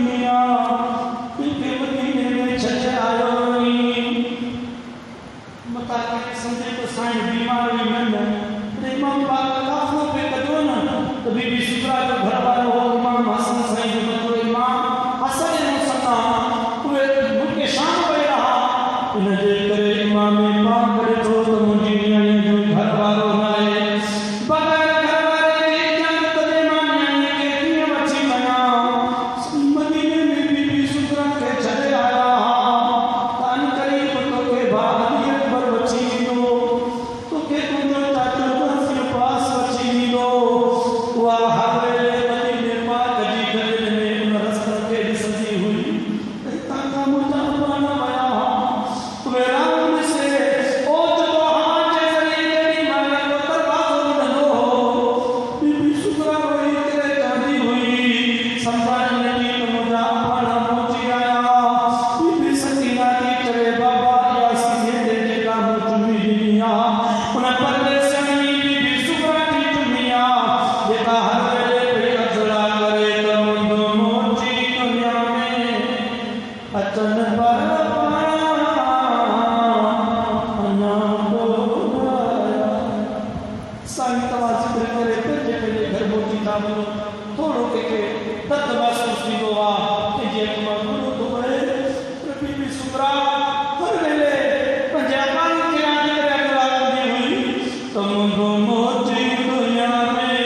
चुनिया के मदीने में छड़े आयो मता के समझे तो साईं बीमार हुई मन इमाम पाक काफो पे कदो न तो बीबी सुगरा जो घर वालो हो इमाम हसन साईं जो मतलब इमाम हसन मुसन्ना वे मुके शाम पे रहा इन जे करे इमाम पाक करे तो मुंजी नियाणी जो घर वालो नाए बगैर घर वाले के इजाजत दे मानियाणी के दिए वची बना मदीने में बीबी सुगरा के छड़े आया तान करीब तो के भाग दिए पर वची दो तो के तुम ताजो बस पास वची दो वा हवेले मदीने पाक जी गले में उन रस्ता के सजी हुई ताका मुजा बना आया वे राम से ओ जो हां जे जरिए तेरी माने को दरवाजो बनो बीबी सुगरा रोई तेरे चांदी हुई संभाल लगी तो मुजा अपना पहुंची आया बीबी सकीना की चले बाबा या सीधे दे का चुमी दुनिया उन परदे से नहीं बीबी सुगरा की दुनिया देखा हर वेले पे अजला करे तो मुंडो मोची दुनिया में अचन पर साईं तवा जिक्र करे पंजे पंजे घर मोची था थोड़ो के दर्द महसूस थींदो आहे कि जीअं मां गुरू थो वणे बीबी सुगरा हर वेले पंहिंजे अकाल खे यादि करे अगला कंदी हुई त मुंहिंजो मोची दुनिया में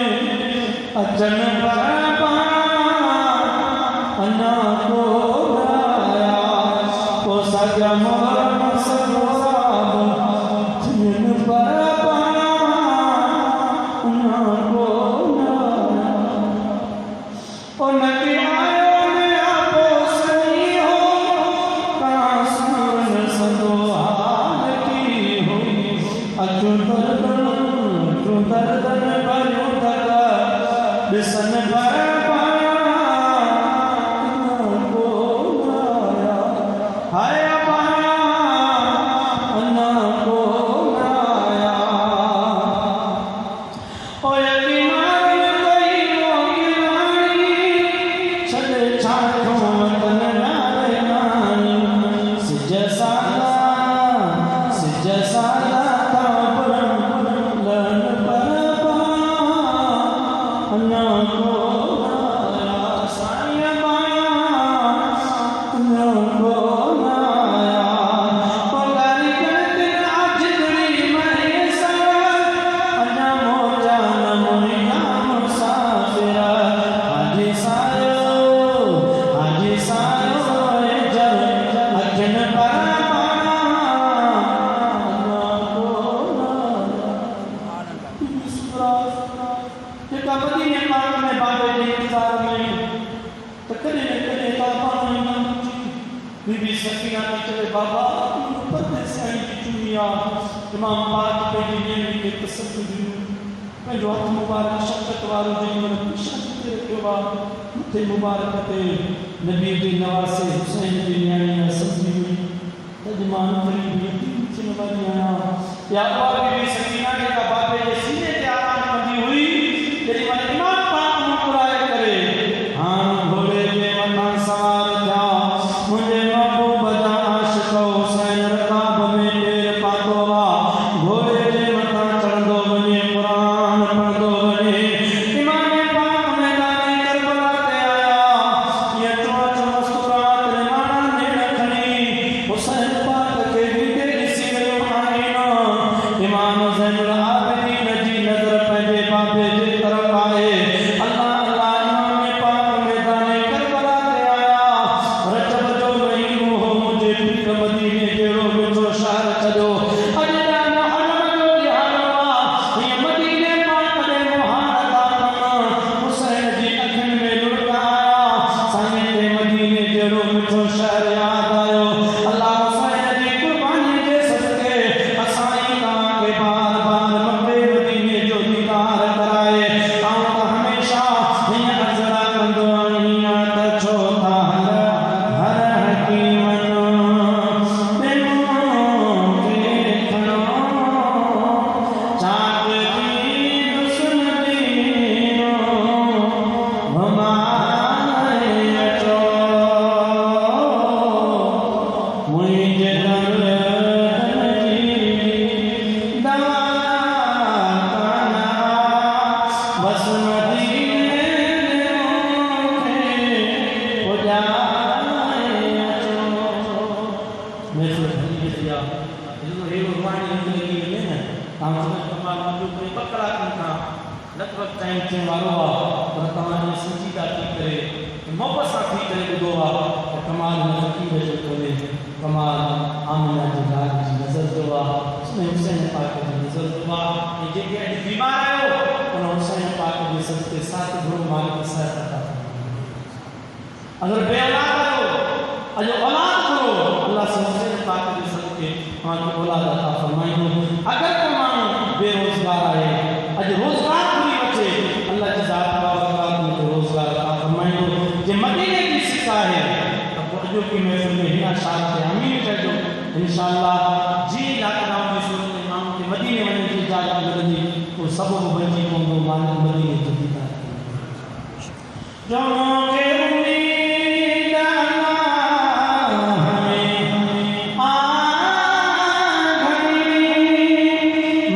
अचन पर अञा को आया को सॼा मोर सरोराब थियनि पर अञा को ओ नकी आयो नया पोसनी हो कहाँ सुन सदो हाल की हो अचो दर्दन भरियो दर ॾिसन भर हाय पाया अञा को आया ओ यकीमान कोई मोगी वाणी छॾे छाठो वतन नारे नानी सिज सादा था लन पर अञा को आया साईं माया अञा को आया ओ कारीगर दिन आजड़ी मरे सर अञा मोजा न मुनिया मुसाफिर हाजी सायो जर अखन पर जेका मदीने पाक में बाबे जे इंतजार में त कॾहिं न कॾहिं का पाणी न बीबी सकीना की चवे बाबा परदे साईं जी चुनिया इमाम पाक पंहिंजी नेणी खे तसल्ली ॾिनो पंहिंजो हथ मुबारक शफ़क़त वारो जेको हुन पेशानी ते रखियो आहे मथे मुबारक ते नबी जे नवासे हुसैन जी नियाणी सजी हुई तजमान करीब यकीन थियण वारी आहियां या उहा बीबी सकीना जेका बाबे जे सीने ते आराम कंदी हुई तेरी मन इमाम पाक मुकुराए करे हां घोड़े जे मथां सवार थिया मुंहिंजे महबूब जा आशिक़ हुसैन रकाब में पेर पातो आहे घोड़े जे मथां चढ़ंदो वञे क़ुरान पढ़ंदो वञे इमाम पाक मैदान करबला ते आया ये तो मुस्कुरात माना नेड़ खणी हुसैन पाक खे भी ॾिसी वियो आहे इमाम ज़ैन अचण वारो आहे पर तव्हांजे संजीदा थी करे मोहबत सां थी करे ॿुधो आहे त कमाल फ़क़ीर जो कोन्हे कमाल आमिना जे लाल जी नज़र जो आहे हुसैन पाक जी नज़र जो आहे ऐं जेके अॼु बीमार आहियो उन हुसैन पाक जे सदके साथ गुरू मालिक साहिब अता अगर बे औलाद आहियो अॼु औलाद करो अल्लाह से हुसैन पाक जे सदके तव्हांखे औलाद अता फरमाईंदो अगर को माण्हू बेरोज़गार आहे अॼु रोज़गार पूरी अचे अल्लाह जी ज़ात बारकात में रोज़गार अता फरमाईंदो जे मदीने की सिका है त पोइ अॼु की महफ़िल में हिन शाद खे आमीन चइजो इंशाअल्लाह जी लॉकडाउन में सूरत में माण्हू खे मदीने वञण जी इजाज़त मिलंदी तो सबब बणिजी पवंदो मालिक मदीने जो दीदार जो के उम्मीद अल्लाह हमें आ घड़ी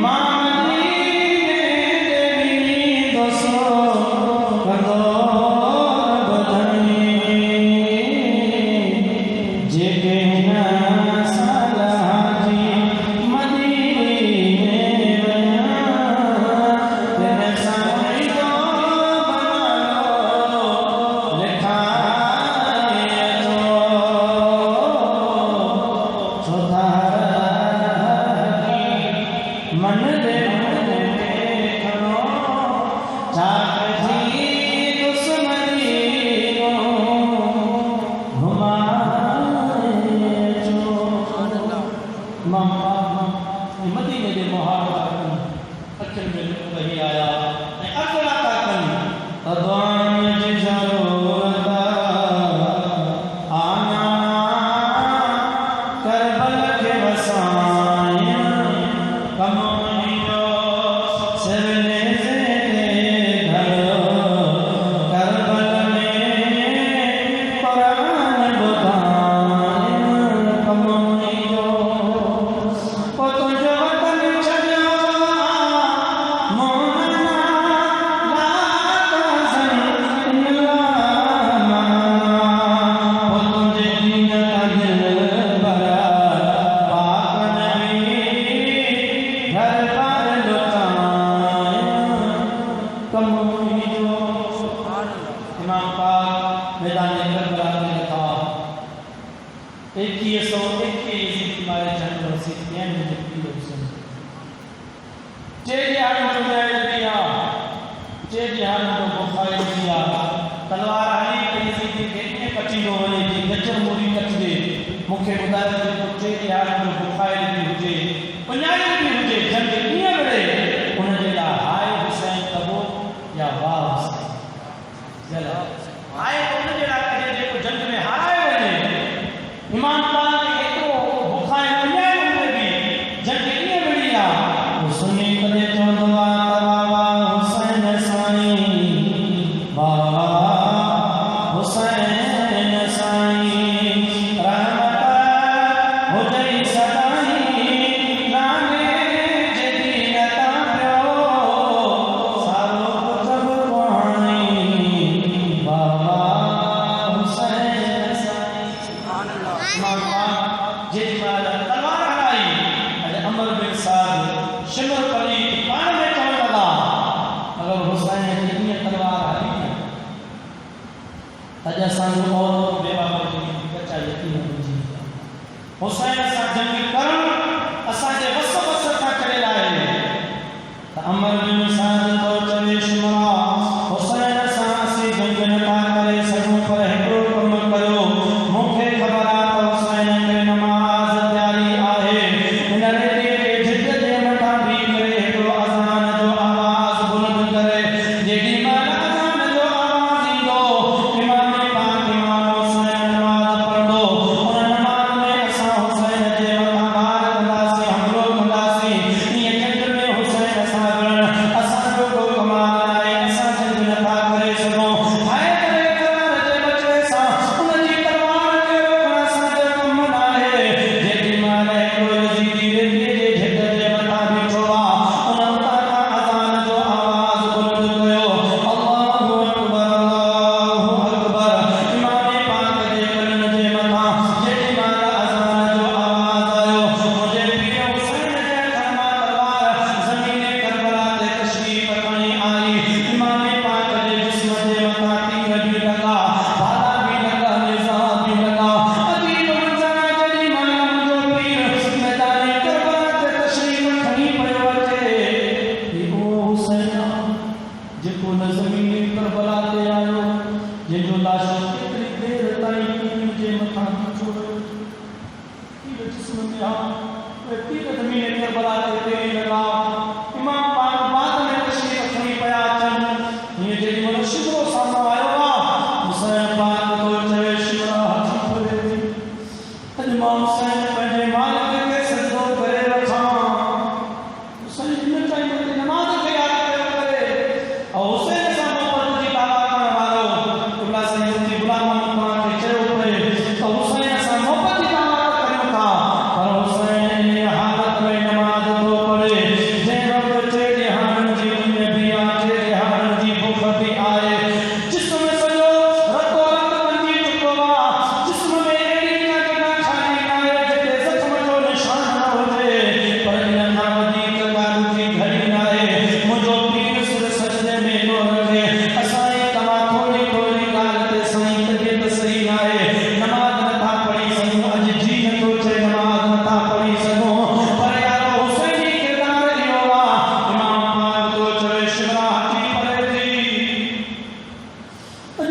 मदीने देवी दोसो कदो बदनी जेके ना सलाजी मदीने तेरे साईं को बनालो लिखाए जो मन दे खनो चाक जी दुश्मनी को घुमाए जो मदीने जे मुहार अखियुनि में लुक रही आया ऐं अगला ताकन अदवान जी ज़रूरत आना करबल के वसाया कम महीनो सिरने से घर करबल में कुरान बुधाया कम महीनो ओ तुझो वतन छॾियो मोहना ला तहज़न इल्ला ओ तुझे दीन का दिल भरा पाक नबी घर पर लुटाया कम महीनो इमाम पाक मैदान करबला में था 2121 हमारे जन्म रसीद में मुझे पीर हुसैन जे हाल मुजाहिद दिया जे हाल तो बुखारी दिया तलवार हली कई थी केने कटी नो वने जी गजर मूरी कटजे मुखे ॿुधायो जे जे हाल तो बुखारी दी हुजे पंजाबी दी हुजे जंग कीअं लड़े उन जे लाइ हाय हुसैन कबो या वाह हुसैन जला हाय उन जे लाइ कजे जेको जंग में हाराए वञे इमाम पाक एतिरो बुखार पंजाबी में बि जंग कीअं लड़ी आहे वो सुनी करे चवंदो आहे वाह हुसैन साईं वाह हुसैन साईं रहमत हुजई सदाई लाने जे दीन ता पियो सारो कुतब पाणी वाह हुसैन साईं सुभान अल्लाह इमाम पाक जेॾी महिल तलवार हलाई अॼु अमर बिन साद शिमर पली पाण में चवण लॻा अगर हुसैन जी कीअं तलवार हली अॼु असांजो औरत बेवा जी कचा यकीन हुजे हुसैन सां जंग करण असांजे वस वस खां कढियल आहे त अमर बिन साद तो चवे शिमरा हुसैन सां असीं जंग नथा करे सघूं पर हिकिड़ो कमु कयो मूंखे ख़बर आहे त हुसैन खे नमाज़ तयारी आहे हिन रेतीअ खे झिट जे मथां बीह करे हिकिड़ो अज़ान जो आवाज़ बुलंद करे जेॾी महिल अज़ान जो आवाज़ ईंदो इमाम पाक इमाम हुसैन नमाज़ पढ़ंदो उन नमाज़ में असां हुसैन जे मथां वार कंदासीं हमलो कंदासीं ईअं जंग में हुसैन सां लड़ण असां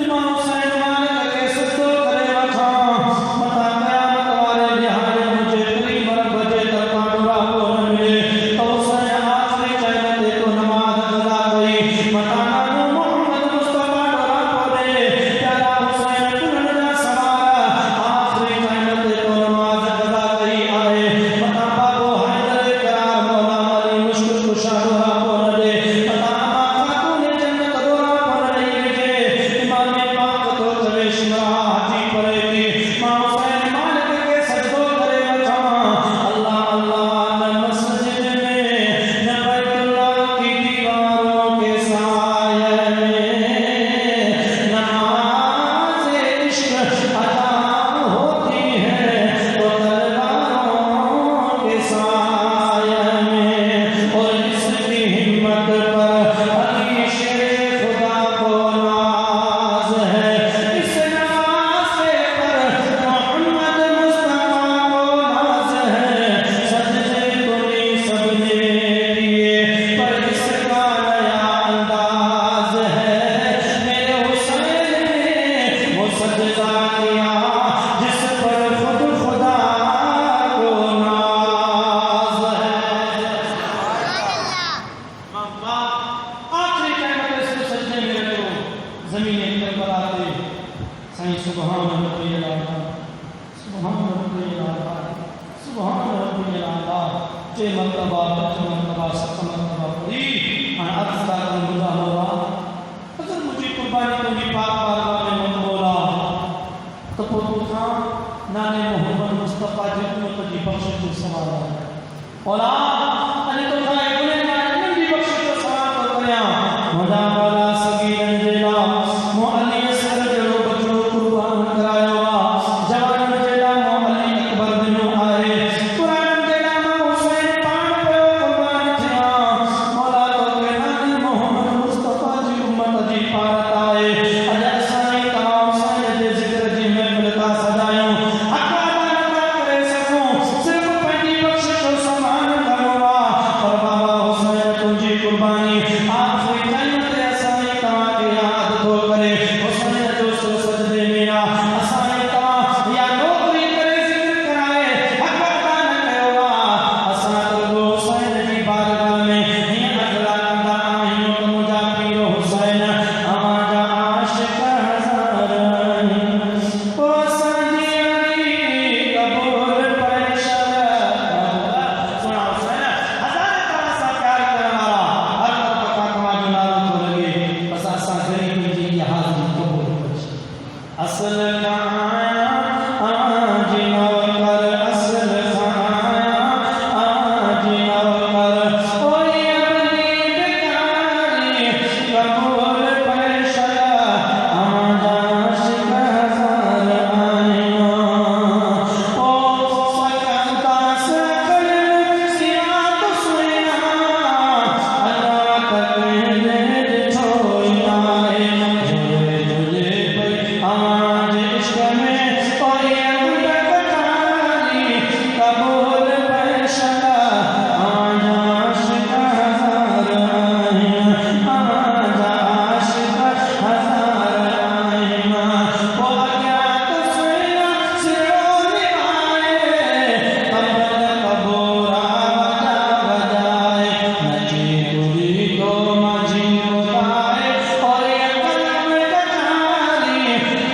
इमाम हुसैन मालिक के सजदो करे वठा मता क़यामत वारे ॾिहाड़े मुझे करीब बजे तक डोरा को न मिले तो हुसैन आखिरी टाइम ते तो नमाज अदा कई मता नानो मोहम्मद मुस्तफा डोरा को दे प्यारा हुसैन कुनन जा सवार आखिरी टाइम ते तो नमाज अदा कई आए मता बाबो हैदर करार मौला अली मुश्किल कुशा डोरा को न दे मता खातून जन्नत डोरा को न दे इमाम पाक तो चले शिमरा हाथी परे की मां हुसैन मालिक के सजदो करे वठा अल्लाह अल्लाह न मस्जिद में न बैतुल्लाह की दीवारों के साये में नमाज इश्क अदा होती है तो तलवारों के साये में और इसकी हिम्मत पर अली शेर खुदा को नाज है इस नमाज पर मोहम्मद मुस्तफा को नाज है सजदे तुमने सबने किए पर इसका नया अंदाज है मेरे हुसैन ने वो सजदा किया जिस पर खुद खुदा को नाज है मम्मा आखिरी टाइम पे इसको सजदे में रखो जमीन करबला पे साईं सुभान रब्बियल आला सुभान रब्बियल आला सुभान रब्बियल आला जे मर्तबा सत मर्तबा पढ़ी और अदा कर मुझा हुआ अगर मुझे कुर्बानी तो भी पाक बारगाह में मन बोला तो पोतू था नाने मोहम्मद मुस्तफा जी उम्मत की बख्शिश जो सवाल है औलाद अने तो था गुनहगार नबी बख्शिश जो सवाल कर गया मदा वाला सगीरन जेला मो अली असगर जड़ो बचड़ो कुर्बान करायो जवान जेला मो अली अकबर बिनो आए कुरान जेला मो हुसैन पान पे कुर्बान थिया मौला तो के नानी मोहम्मद मुस्तफा जी उम्मत जी पारत आए अज असाई तमाम हुसैन जे जिक्र जी में मिलता सजायो अका ना करे सकूं सिर्फ पंहिंजी बख्शिश जो समान करो पर बाबा हुसैन तुंहिंजी कुर्बानी आखिरी टाइम ते असाई तव्हां खे याद थो करे हुसैन जो सजदे में आ असाई तव्हां या नौकरी करे ज़िक्र कराए हक़ अदा न कयो असां रुगो हुसैन जी बारगाह में हीअं अगला कंदा आहियूं त मुंहिंजा पीर हुसैन अवां जा आशिक़ हज़ार आहिनि ओ असांजी अली क़बूल परेशान सुना हुसैन हज़ार तरह सां प्यार करण वारा हर तरफ़ खां तव्हांजो नालो थो लॻे बसि असां ग़रीब जी इहा हाज़िरी क़बूल करियो असल खां आया आजी नौकर असल खां आया आजी नौकर ओए अपनी बेकारी क़बूल परेशान अवां जा आशिक़ हज़ार आहिनि ओ सकंदा सकल सिया तो सुना अल्लाह तक ने ॾिठो ई नाहे झूले झूले पई अवां जे इश्क में ओए अबुल कटारी क़बूल परेशान अवां जा आशिक़ हज़ार आहिनि अवां जा आशिक़ हज़ार आहिनि ओ अॻियां तो सुना सिरो निभाए अबल कबूरा वजा वजाए नचे तुरी तो माझी उताए और कलम कटारी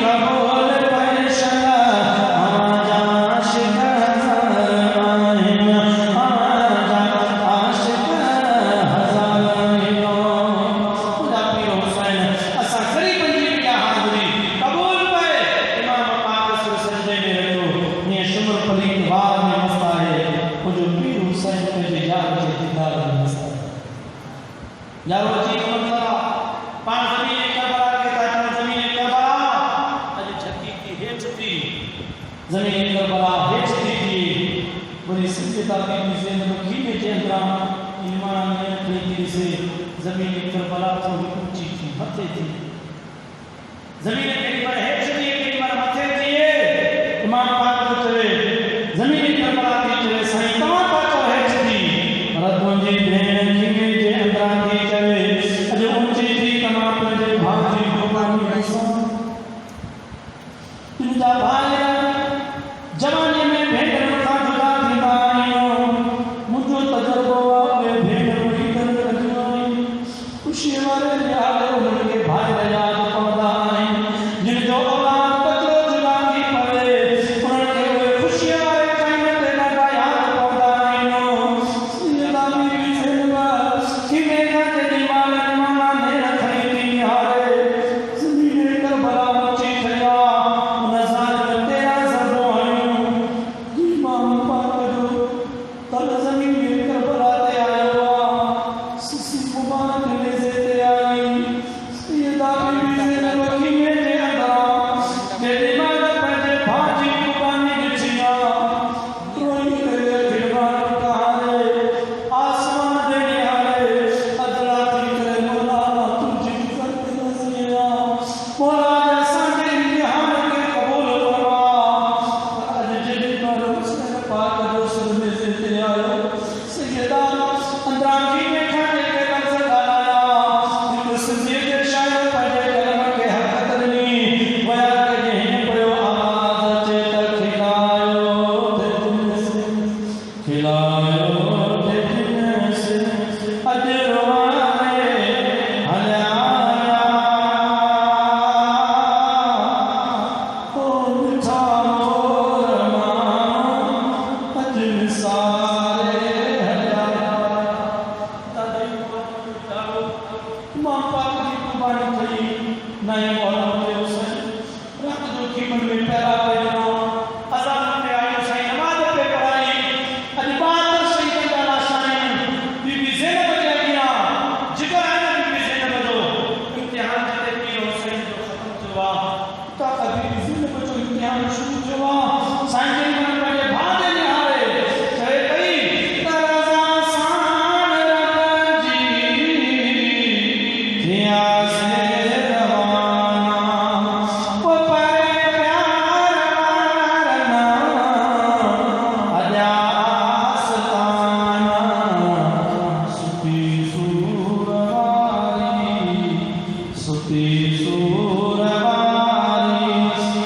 क़बूल परेशान अवां जा आशिक़ हज़ार आहिनि अवां जा आशिक़ हज़ार आहिनि ख़ुदा पीर हुसैन असां ग़रीबनि जी इहा हाज़िरी क़बूल पए इमाम पाक सो सजदे में रखो हीअं शुमर पलीत वार में मस्त आहे मुंहिंजो पीर हुसैन पंहिंजे यार जे दीदार में मस्त आहे यारो जी मतलब पाण ज़मीन करबला के ताता ज़मीन करबला अॼु छती की हेठ थी ज़मीन करबला हेठ थी वरी सिद्धता की ज़िंदगी मखीने जे अंदरां ईमान में खड़ी से ज़मीन करबला थोड़ी ऊंची थी मथे थी ज़मीन केॾी महिल हेठ थी केॾी महिल मथे थी इमाम पाक तो चवे ज़मीन करबला थी चवे साईं तव्हां था चओ हेठ थी पर तुंहिंजी भेण खीने जे अंदरां थी चवे अॼु ऊंची थी तमाम पंहिंजे भाउ जी कुर्बानी ॾिसो मुंहिंजा भाई जवानी में भेंट खां जुदा थींदा आहियूं मुंहिंजो तजुर्बो आहे भेंट वठी करे रखंदा आहियूं ख़ुशी वारे ॾियारे उन्हनि खे भाई याद पवंदा आहिनि जिन जो औलाद कचरो जुदा थी पवे उन्हनि खे उहे ख़ुशी वारे टाइम ते ॾाढा याद पवंदा आहिनि सिंधा बि सिंधा कि मेरा तेरी मालक माना ने रखई थी निहारे ज़मीन करबला मची थया उन ज़ालिम तेरा ज़बो आयूं इमाम पाक जो तल ज़मीन करबला ते आयो सिसी मुबारक नेज़े ते आई सैयदा बीबी ज़ैनब की मेरे अंदर तेरी मालक पंहिंजे भाउ जी कुर्बानी ॾिठिया रोई करे खिलवाड़ कहारे आसमान दे निहारे अदला थी करे मौला तुझी इज़्ज़त नज़रिया मौला असांजे इम्तिहान खे क़बूल फरमा अॼु जेॾी महिल हुसैन पाक जो सिर नेज़े ते आयो सैयदा अंदरां जी वेठा जेके लफ़्ज़ ॻाल्हाया हिकु सिंधीअ जे शाइर पंहिंजे कलम खे हरकत ॾिनी वया के हिन पियो आवाज़ अचे त खिलायो ते दिन से अॼु रोवाने हलिया ओ मिठा मोर मां अॼु निसारे हलिया इमाम पाक जी कुर्बानी थी नए मौलम ते हुसैन रात जो खीमन में पैदा कयो अज़ान पे आयो साईं नमाज़ पे पढ़ाई अॼु 72 शहीदनि जा लाश आहिनि बीबी ज़ैनब जे अॻियां जिगर आहे बीबी ज़ैनब जो इम्तिहान जिते पीर हुसैन जो ख़त्म थियो आहे उतां खां बीबी ज़ैनब जो इम्तिहान शुरू थियो आहे साईं जन पंहिंजे भाउ जे निहारे चए पई त रज़ा सां रब जी थिया से रवाना वो पर प्यार वारना अजा आस्ताना सुती सूर वारी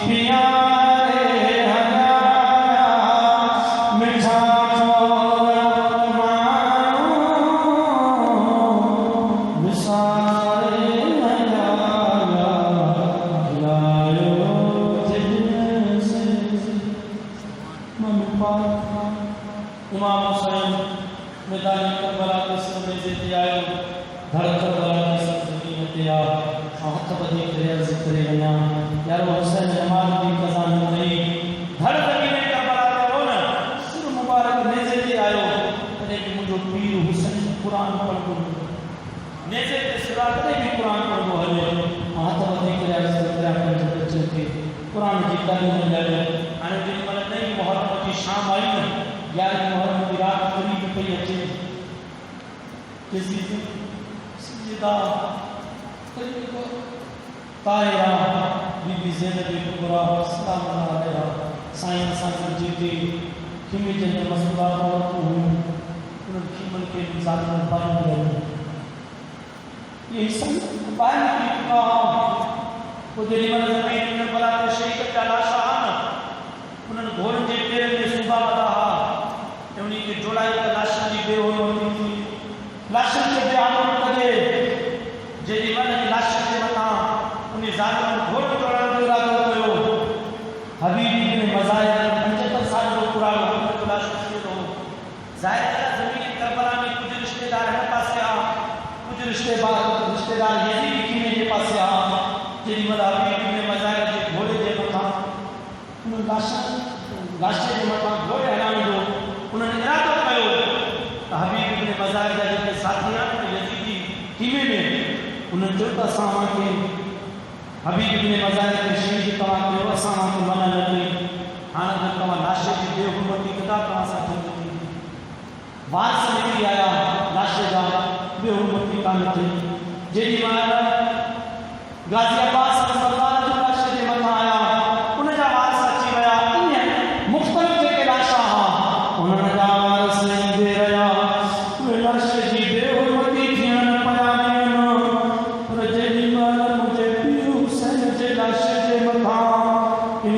प्यारे हजाया मिठा मोर मानो निसारे हजाया खिलायो जिन से मम्मी पाक इमाम हुसैन मैदान करबला के सामने से आयो धड़ करबला के सरजमीन ते आ हाथ बधी करे अर्ज़ करे वञा यारो हुसैन नमाज़ भी क़ज़ा न कई धड़ ज़मीन करबला ते हो न सिर मुबारक नेज़े ते आयो तॾहिं बि मुंहिंजो पीर हुसैन क़ुरान पढ़ंदो नेज़े ते सिरा तॾहिं बि क़ुरान पढ़ंदो हलियो हाथ बधी करे अर्ज़ करे पंहिंजे बच्चे खे क़ुरान जी तालीम ॾियणु हाणे जेॾी महिल नई मुहर्रम जी शाम आई न 11 मुहर्रम जी राति क़रीब पई अचे सैयदा ताहिरा बीबी ज़ैनब कुबरा सलाम अलैहा साईं सां गॾिजी थी खीमी जन मसूलात औरतूं हुयूं उन्हनि खीमनि खे ज़ालिम पाईंदियूं रहियूं इहे सभु ॿाहिरि निकिरी चुका हुआ पोइ जेॾी महिल ज़मीन करबला ते शहीद जा लाश आहिनि उन्हनि घोड़नि जे पेरनि में सूबा वधा हुआ ऐं उन्ही खे जोड़ाई त लाशनि जी बेहोशी थी लाशनि खे बेआबरू कजे जेॾी महिल लाशनि जे मथां उन ज़ालिम घोड़ो जोड़ण जो इरादो कयो हबीब इब्न मज़ाहिर 75 साल जो पुराणो हुन जो लाश थी वियो ज़ाहिर आहे ज़मीन करबला में कुझु रिश्तेदार हिन पासे आ कुझु रिश्तेदार यज़ीद खीमे जे पासे आ जेॾी महिल हबीब इब्न मज़ाहिर जे घोड़े जे मथां उन लाशे जे मथां घोड़े हलाइण जो उन्हनि इरादो कयो त हबीब इब्न मज़ाहिर जा जेके साथी आहिनि यज़ीदी खीमे में उन्हनि चयो त असां खे हबीब इब्न मज़ाहिर खे शहीद तव्हां कयो असां खे मना न कई हाणे अगरि तव्हां लाशे जी बेहुरमती कंदा तव्हां सां थी वारस निकिरी आया लाशे जा बेहुरमती कान थी जेॾी महिल गाज़ियाबाद सरदार जो लाशे जे मथां आया उन जा वारस अची विया ईअं मुख़्तलिफ़ जेके लाश हुआ उन्हनि जा वारस ईंदे रहिया उहे लाशे जी बेहुरमती थियण पिया ॾियनि पर जेॾी महिल मुंहिंजे पीर हुसैन जे लाशे जे मथां इन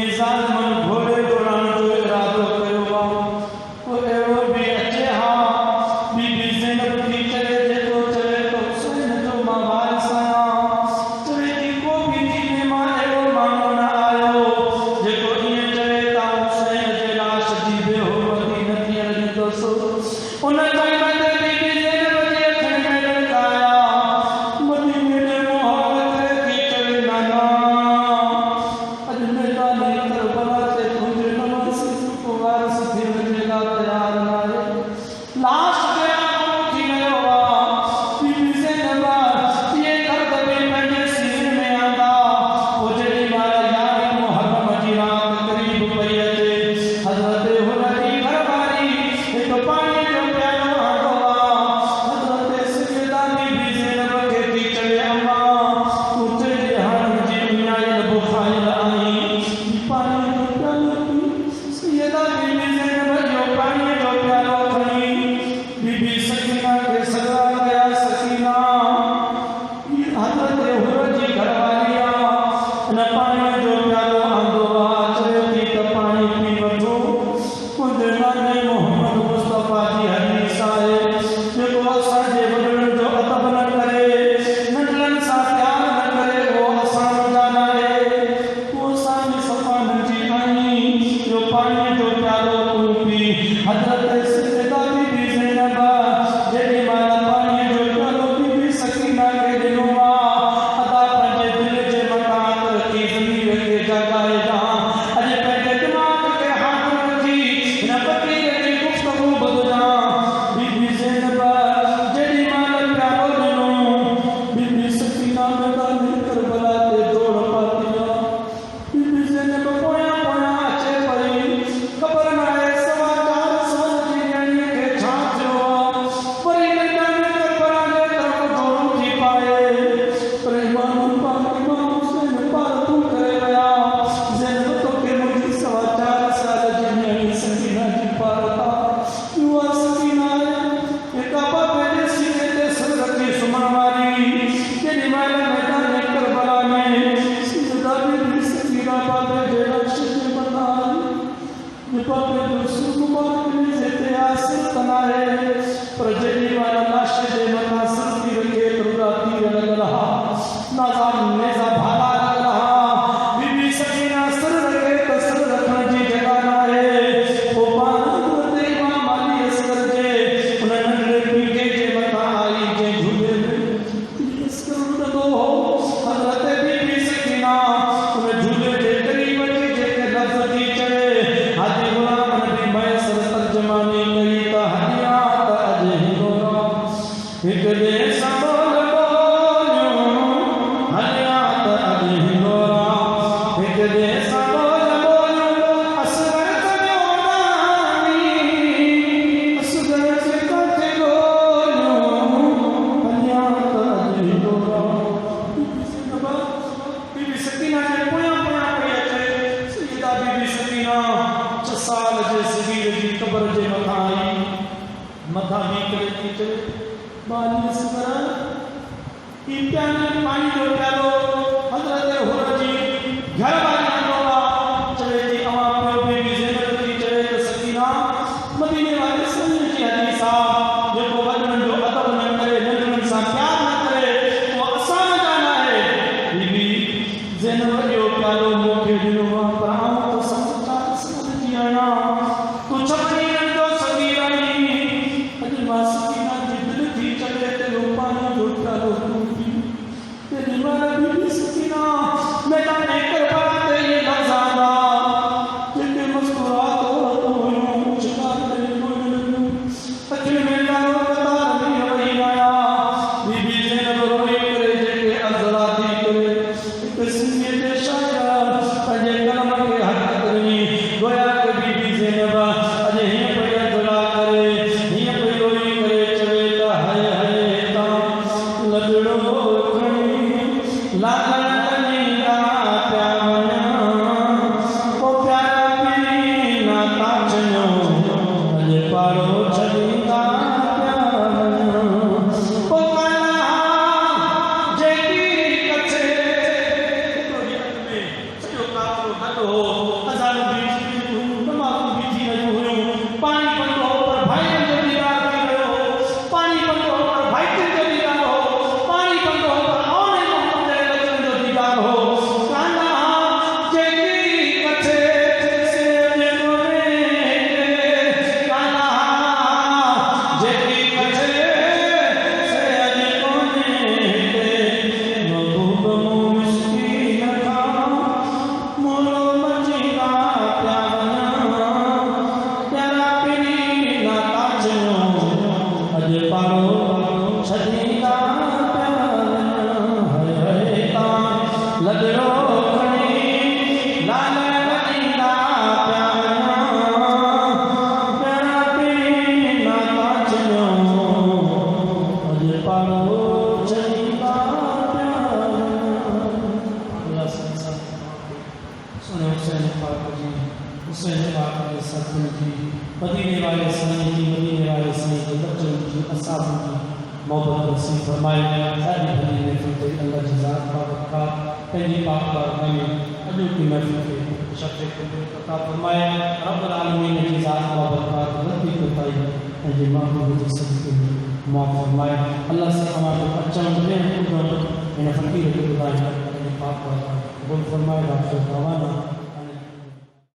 मदीने वाले सही की मदीने वाले सही के बच्चों की असाब की मोहब्बत नसीब फरमाए। सारी भली महफिल को अल्लाह जज़ात का पहली पाक बारगाह में अजू की महफिल के शफ़क़त को अता फरमाए। रब्बुल आलमीन ने जज़ात व बरकत रद्दी को पाई ये मामूल के सदक़े में माफ़ फरमाए। अल्लाह से हमारे बच्चों ने इन फकीर के खुदा पाक कबूल फरमाए।